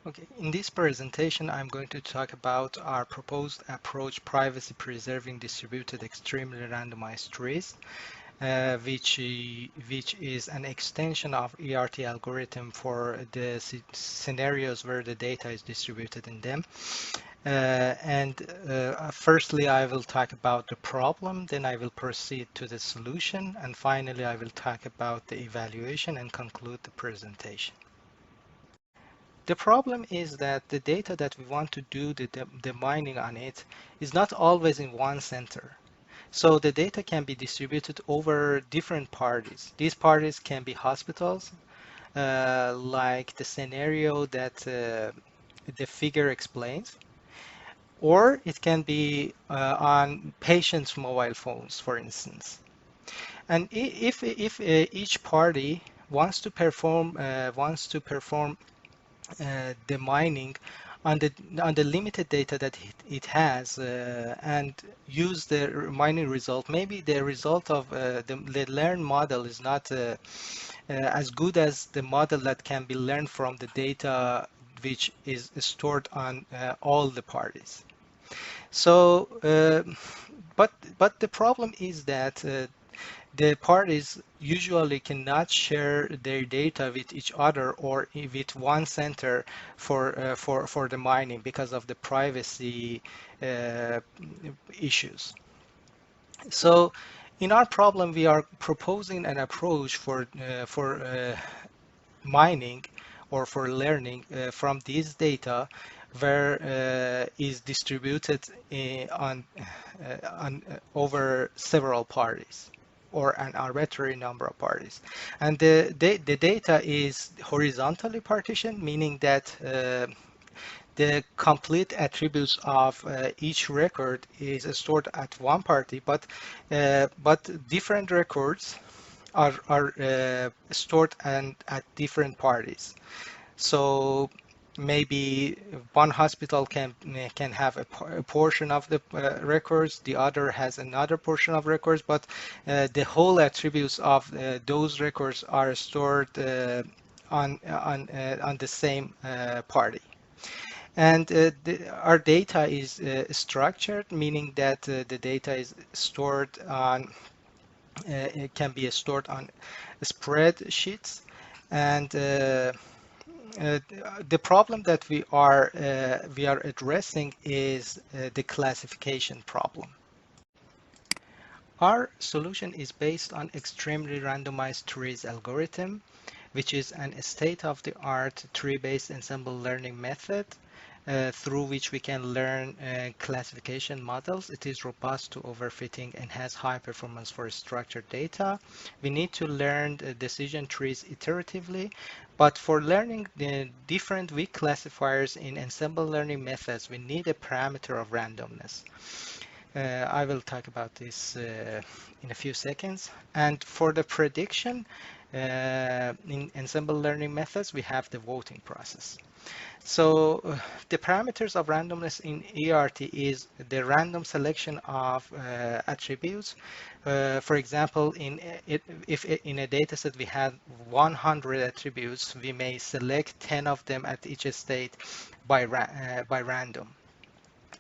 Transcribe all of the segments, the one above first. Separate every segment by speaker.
Speaker 1: Okay, in this presentation, I'm going to talk about our proposed approach, privacy preserving distributed extremely randomized trees, which is an extension of ERT algorithm for the scenarios where the data is distributed in them. Firstly, I will talk about the problem, then I will proceed to the solution, and finally, I will talk about the evaluation and conclude the presentation. The problem is that the data that we want to do the mining on it is not always in one center. So the data can be distributed over different parties. These parties can be hospitals, like the scenario that the figure explains, or it can be on patients' mobile phones, for instance. And if each party wants to perform the mining on the limited data that it has and use the mining result. Maybe the result of the learned model is not as good as the model that can be learned from the data which is stored on all the parties. So, but the problem is that the parties usually cannot share their data with each other or with one center for the mining because of the privacy uh, issues. So in our problem, we are proposing an approach for mining or for learning from these data where is distributed on over several parties or an arbitrary number of parties. And the data is horizontally partitioned, meaning that the complete attributes of each record is stored at one party, but different records are stored at different parties. So maybe one hospital can have a portion of the records, the other has another portion of records, but the whole attributes of those records are stored on the same party. And our data is structured, meaning that the data is stored on it can be stored on spreadsheets. And uh, the problem that we are addressing is the classification problem. Our solution is based on extremely randomized trees algorithm, which is an state-of-the-art tree-based ensemble learning method through which we can learn classification models. It is robust to overfitting and has high performance for structured data. We need to learn the decision trees iteratively, but for learning the different weak classifiers in ensemble learning methods, we need a parameter of randomness. I will talk about this in a few seconds. And for the prediction, in ensemble learning methods, we have the voting process. So the parameters of randomness in ERT is the random selection of attributes. For example, if in a data set we have 100 attributes, we may select 10 of them at each state by random.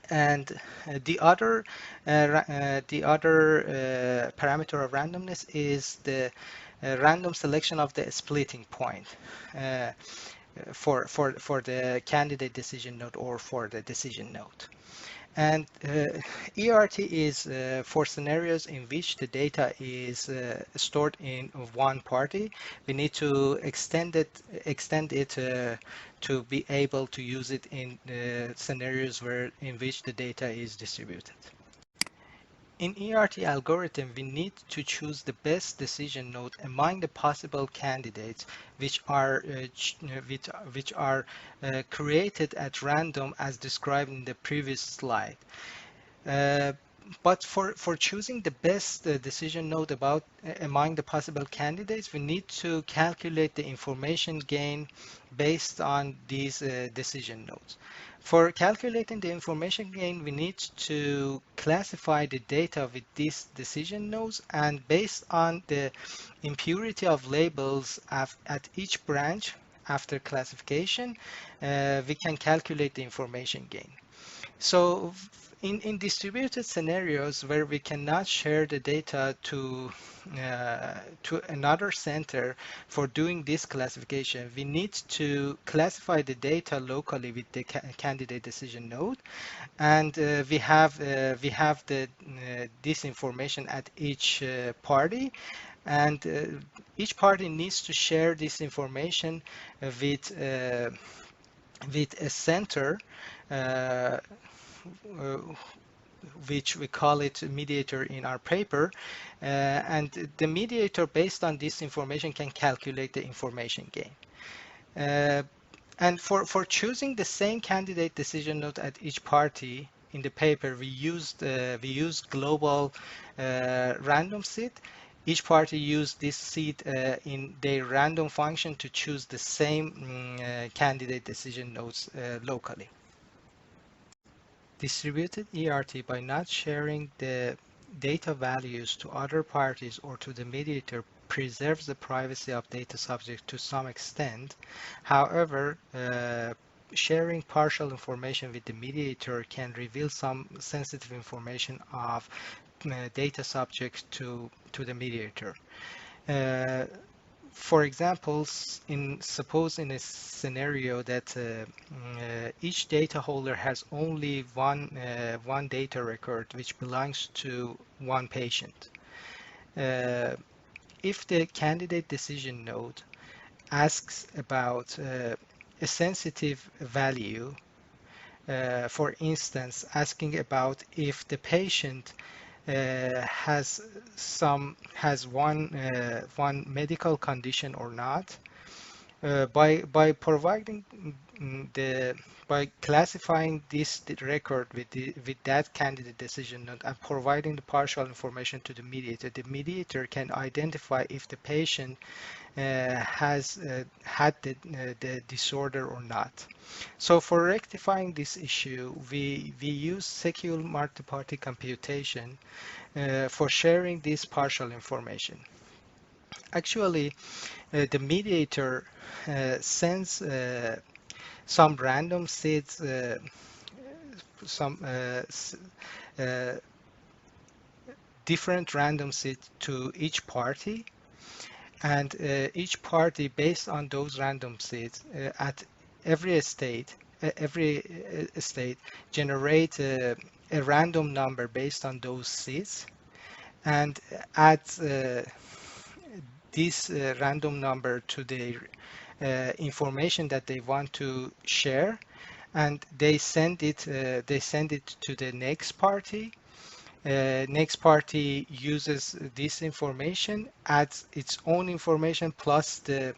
Speaker 1: And the other parameter of randomness is the random selection of the splitting point uh, for the candidate decision node or for the decision node. And ERT is for scenarios in which the data is stored in one party. We need to extend it to be able to use it in scenarios in which the data is distributed. In ERT algorithm, we need to choose the best decision node among the possible candidates, which are created at random, as described in the previous slide. Uh, but for choosing the best decision node among the possible candidates, we need to calculate the information gain based on these decision nodes. For calculating the information gain, we need to classify the data with these decision nodes, and based on the impurity of labels at each branch, after classification, we can calculate the information gain. So in distributed scenarios where we cannot share the data to another center for doing this classification, we need to classify the data locally with the candidate decision node, and we have this information at each party, and each party needs to share this information with a center, uh, uh, which we call it mediator in our paper. And the mediator, based on this information, can calculate the information gain. Uh, and for choosing the same candidate decision node at each party in the paper, we used global random seed. Each party used this seed in their random function to choose the same candidate decision nodes locally. Distributed ERT, by not sharing the data values to other parties or to the mediator, preserves the privacy of data subject to some extent. However, sharing partial information with the mediator can reveal some sensitive information of data subject to the mediator. Uh, for example, suppose in a scenario that each data holder has only one data record which belongs to one patient. Uh, if the candidate decision node asks about a sensitive value, for instance, asking about if the patient has one medical condition or not, by providing the by classifying this record with that candidate decision node and providing the partial information to the mediator can identify if the patient has had the disorder or not. So for rectifying this issue, we use secure multi-party computation for sharing this partial information. Actually, the mediator sends some random seeds, some uh, different random seeds to each party, and each party, based on those random seeds, at every state generate a random number based on those seeds, and adds this random number to the information that they want to share, and they send it to the next party. Next party uses this information, adds its own information plus the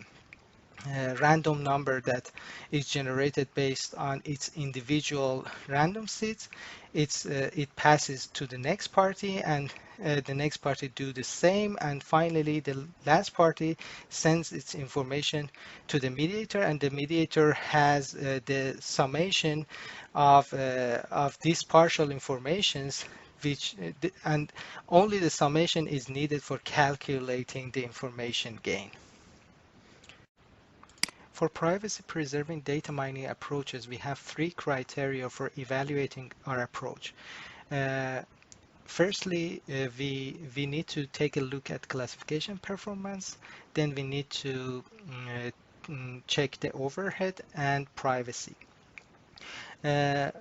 Speaker 1: random number that is generated based on its individual random seeds. It passes to the next party, and the next party do the same, and finally the last party sends its information to the mediator, and the mediator has the summation of these partial informations, and only the summation is needed for calculating the information gain. For privacy-preserving data mining approaches, we have three criteria for evaluating our approach. Uh, Firstly, we need to take a look at classification performance. Then we need to check the overhead and privacy. Uh,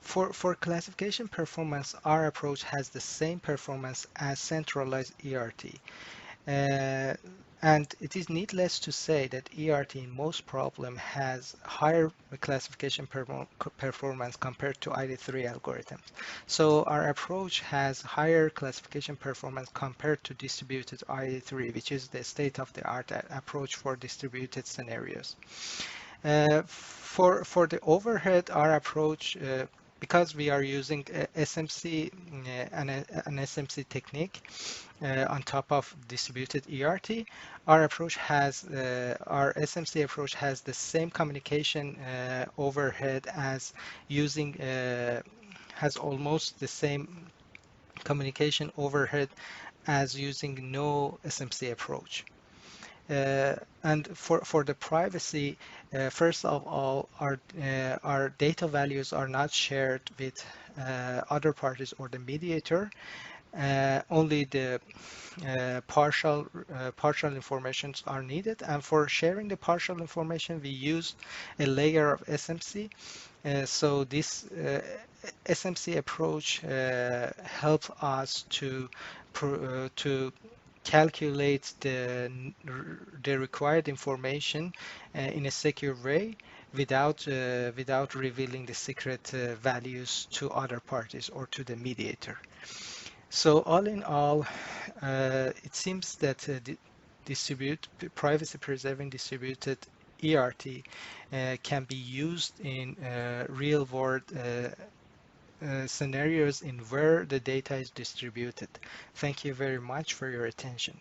Speaker 1: for classification performance, our approach has the same performance as centralized ERT. Uh, and it is needless to say that ERT in most problem has higher classification performance compared to ID3 algorithms. So our approach has higher classification performance compared to distributed ID3, which is the state-of-the-art approach for distributed scenarios. For the overhead, our approach, because we are using SMC, an SMC technique on top of distributed ERT, our SMC approach has the same communication overhead as using has almost the same communication overhead as using no SMC approach. And for the privacy, first of all, our data values are not shared with other parties or the mediator. Only the partial informations are needed. And for sharing the partial information, we use a layer of SMC. So this SMC approach helps us to calculate the required information in a secure way without revealing the secret values to other parties or to the mediator. So all in all, it seems that privacy-preserving distributed ERT can be used in real-world scenarios in where the data is distributed. Thank you very much for your attention.